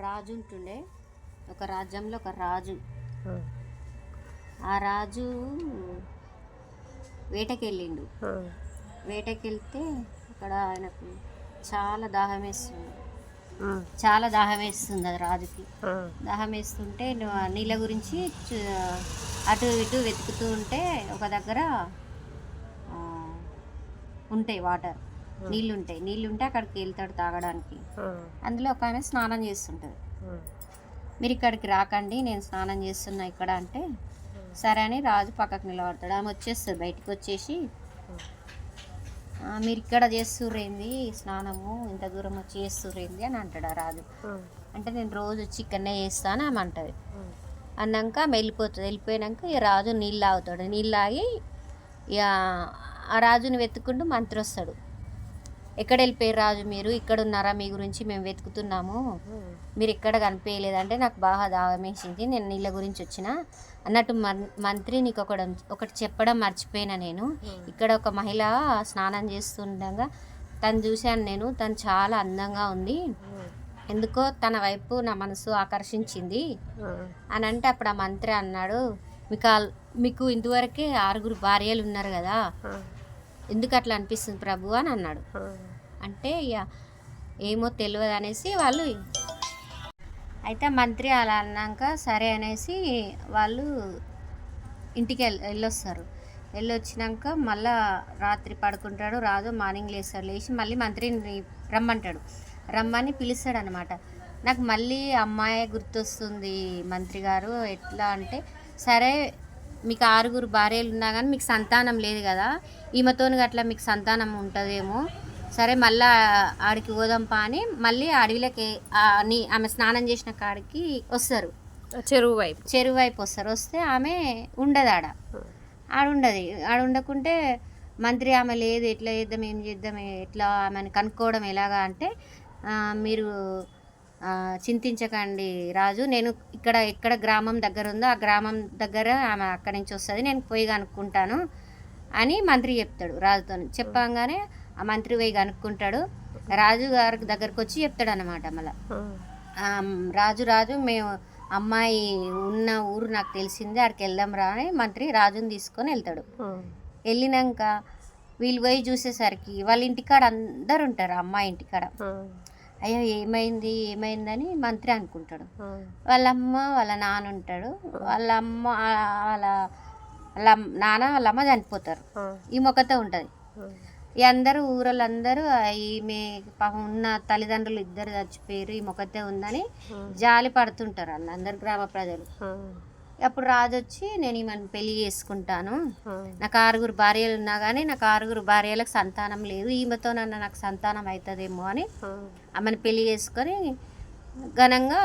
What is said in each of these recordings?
రాజు ఉంటుండే. ఒక రాజ్యంలో ఒక రాజు. ఆ రాజు వేటకెళ్ళిండు. వేటకెళ్తే అక్కడ ఆయనకు చాలా దాహం వేస్తుంది అది రాజుకి. దాహం వేస్తుంటే నీళ్ళ గురించి అటు ఇటు వెతుకుతూ ఉంటే ఒక దగ్గర ఉంటాయి వాటర్, నీళ్ళుంటే అక్కడికి వెళ్తాడు తాగడానికి. అందులో ఒక ఆమె స్నానం చేస్తుంటుంది. మీరు ఇక్కడికి రాకండి, నేను స్నానం చేస్తున్నా ఇక్కడ అంటే సరే అని రాజు పక్కకు నిలబడతాడు. ఆమె వచ్చేస్తుంది, బయటకు వచ్చేసి మీరు ఇక్కడ చేస్తుర్రేంది స్నానము, ఇంత దూరం వచ్చి చేస్తుర్రేంది అని అంటాడు ఆ రాజు. అంటే నేను రోజు వచ్చి ఇక్కడనే చేస్తాను ఆమె అంటది. అన్నాక ఆమె వెళ్ళిపోయినాక ఇక రాజు నీళ్ళు తాగుతాడు. నీళ్ళు తాగి ఇక ఆ రాజుని వెతుక్కుంటూ మంత్రి వస్తాడు. ఎక్కడ వెళ్ళిపోయారు రాజు, మీరు ఇక్కడ ఉన్నారా, మీ గురించి మేము వెతుకుతున్నాము, మీరు ఎక్కడ కనిపించలేదంటే నాకు బాగా దాహం వేసింది, నేను నీళ్ళ గురించి వచ్చిన అన్నట్టు మంత్రి నీకు ఒకటి చెప్పడం మర్చిపోయినా. నేను ఇక్కడ ఒక మహిళ స్నానం చేస్తుండగా తను చూశాను నేను, తను చాలా అందంగా ఉంది, ఎందుకో తన వైపు నా మనసు ఆకర్షించింది అని అంటే అప్పుడు ఆ మంత్రి అన్నాడు, మీకు ఇంతవరకే 6 భార్యలు ఉన్నారు కదా, ఎందుకు అట్లా అనిపిస్తుంది ప్రభు అని అన్నాడు. అంటే ఇక ఏమో తెలియదు అనేసి వాళ్ళు అయితే మంత్రి అలా అన్నాక సరే అనేసి వాళ్ళు ఇంటికి వెళ్ళొస్తారు. వెళ్ళొచ్చినాక మళ్ళీ రాత్రి పడుకుంటాడు రాజు. మార్నింగ్ లేచి మళ్ళీ మంత్రిని రమ్మని పిలుస్తాడు అనమాట. నాకు మళ్ళీ అమ్మాయి గుర్తొస్తుంది మంత్రి గారు, ఎట్లా అంటే సరే మీకు 6 భార్యలు ఉన్నా కానీ మీకు సంతానం లేదు కదా, ఈమెతోని అట్లా మీకు సంతానం ఉంటుందేమో, సరే మళ్ళీ ఆడికి పోదాంపా అని మళ్ళీ అడవిలోకి ఆమె స్నానం చేసిన కాడికి వస్తారు. చెరువు వైపు వస్తారు. వస్తే ఆమె ఉండదు ఆడ ఉండకుంటే మంత్రి ఆమె లేదు, ఎట్లా చేద్దాం ఏం చేద్దాం, ఎట్లా ఆమెను కనుక్కోవడం ఎలాగా అంటే మీరు చింతించకండి రాజు, నేను ఎక్కడ గ్రామం దగ్గర ఉందో ఆ గ్రామం దగ్గర ఆమె అక్కడి నుంచి వస్తుంది, నేను పోయి కనుక్కుంటాను అని మంత్రి చెప్తాడు రాజుతో. చెప్పగానే ఆ మంత్రి పోయి కనుక్కుంటాడు. రాజు గారి దగ్గరకు వచ్చి చెప్తాడు అనమాట. మళ్ళీ రాజు మేము అమ్మాయి ఉన్న ఊరు నాకు తెలిసింది, ఆడికి వెళ్దాం రా అని మంత్రి రాజుని తీసుకొని వెళ్తాడు. వెళ్ళినాక వీళ్ళు పోయి చూసేసరికి వాళ్ళ ఇంటికాడ అందరు ఉంటారు. అమ్మాయి ఇంటికాడ అయ్యో ఏమైందని మంత్రి అనుకుంటాడు. వాళ్ళ అమ్మ వాళ్ళ నాన్న ఉంటాడు. వాళ్ళ అమ్మ వాళ్ళ నాన్న వాళ్ళ అమ్మ చనిపోతారు. ఈ మొక్కతో ఉంటుంది. ఈ ఊరోళ్ళందరూ ఈమె పాపం ఉన్న తల్లిదండ్రులు ఇద్దరు చచ్చిపోయారు, ఈ మొక్కతే ఉందని జాలి పడుతుంటారు అందరు గ్రామ ప్రజలు. అప్పుడు రాజు వచ్చి నేను ఈమెను పెళ్లి చేసుకుంటాను, నాకు 6 భార్యలు ఉన్నా కానీ నాకు 6 భార్యలకు సంతానం లేదు, ఈమెతో నాకు సంతానం అవుతుందేమో అని ఆమెను పెళ్లి చేసుకొని ఘనంగా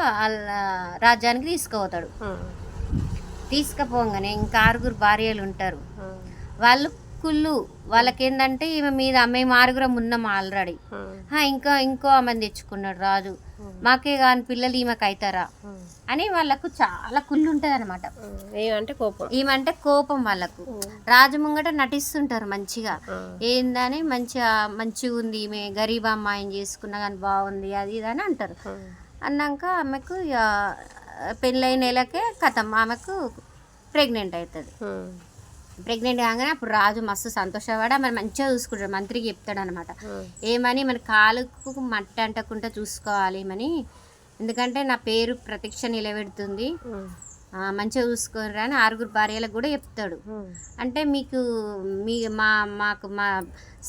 రాజ్యానికి తీసుకుపోతాడు. తీసుకుపోగానే ఇంకా 6 భార్యలు ఉంటారు. వాళ్ళు వాళ్ళకేందంటే ఈమె మీద మేము 6 ఉన్నాం ఆల్రెడీ, ఇంకో ఆమెను తెచ్చుకున్నాడు రాజు, మాకే కానీ పిల్లలు ఈమెకు అవుతారా అని వాళ్ళకు చాలా కుళ్ళు ఉంటుంది అనమాట. ఏమంటే కోపం వాళ్ళకు. రాజు ముంగట నటిస్తుంటారు మంచిగా, ఏందని మంచిగా ఉంది ఈమె, గరీబ్ అమ్మాయిని చేసుకున్నా కానీ బాగుంది అది ఇది అని అంటారు. అన్నాక ఆమెకు పెళ్ళైన నెలకే కథం ఆమెకు ప్రెగ్నెంట్ అవుతుంది. ప్రెగ్నెంట్ కాగానే అప్పుడు రాజు మస్తు సంతోషపడి ఆమె మంచిగా చూసుకుంటాడు. మంత్రికి చెప్తాడు అనమాట, ఏమని మన కాలుకు మట్టి అంటకుండా చూసుకోవాలి ఏమని, ఎందుకంటే నా పేరు ప్రతీక్ష నిలబెడుతుంది, మంచిగా చూసుకోరా అని 6 భార్యలకు కూడా చెప్తాడు. అంటే మాకు మా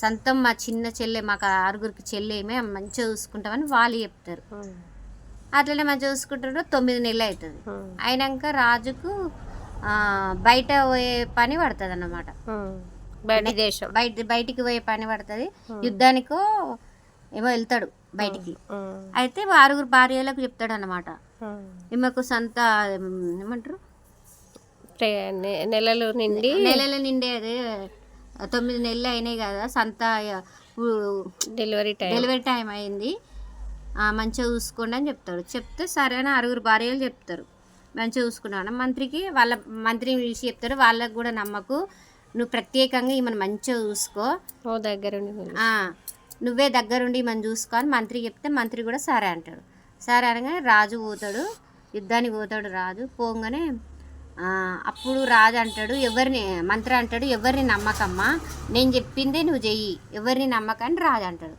సొంతం మా చిన్న చెల్లె, మాకు 6 చెల్లెమే మంచిగా చూసుకుంటామని వాళ్ళు చెప్తారు. అట్లనే మంచిగా చూసుకుంటాడు. 9 నెలలు అవుతుంది. అయినాక రాజుకు బయట పోయే పని పడుతుంది అన్నమాట. బయటికి పోయే పని పడుతుంది, యుద్ధానికో ఏమో వెళ్తాడు బయటికి. అయితే 6 భార్యలకు చెప్తాడు అన్నమాట, ఈమెకు ఏమంటారు నెలలు నిండి అదే 9 నెలలు అయినాయి కదా, డెలివరీ టైం అయింది, మంచిగా చూసుకోండి అని చెప్తాడు. చెప్తే సరే అని 6 భార్యలు చెప్తారు మంచిగా చూసుకున్నాను. మంత్రిని పిలిచి చెప్తారు, వాళ్ళకు కూడా నమ్మకు, నువ్వు ప్రత్యేకంగా ఈమెను మంచిగా చూసుకో, నువ్వే దగ్గరుండి మనం చూసుకో అని మంత్రి చెప్తే మంత్రి కూడా సరే అంటాడు. సరే అనగానే రాజు పోతాడు, యుద్ధానికి పోతాడు రాజు. పోగానే అప్పుడు రాజు అంటాడు, మంత్రి అంటాడు, ఎవరిని నమ్మకమ్మా, నేను చెప్పిందే నువ్వు చెయ్యి, ఎవరిని నమ్మకని రాజు అంటాడు.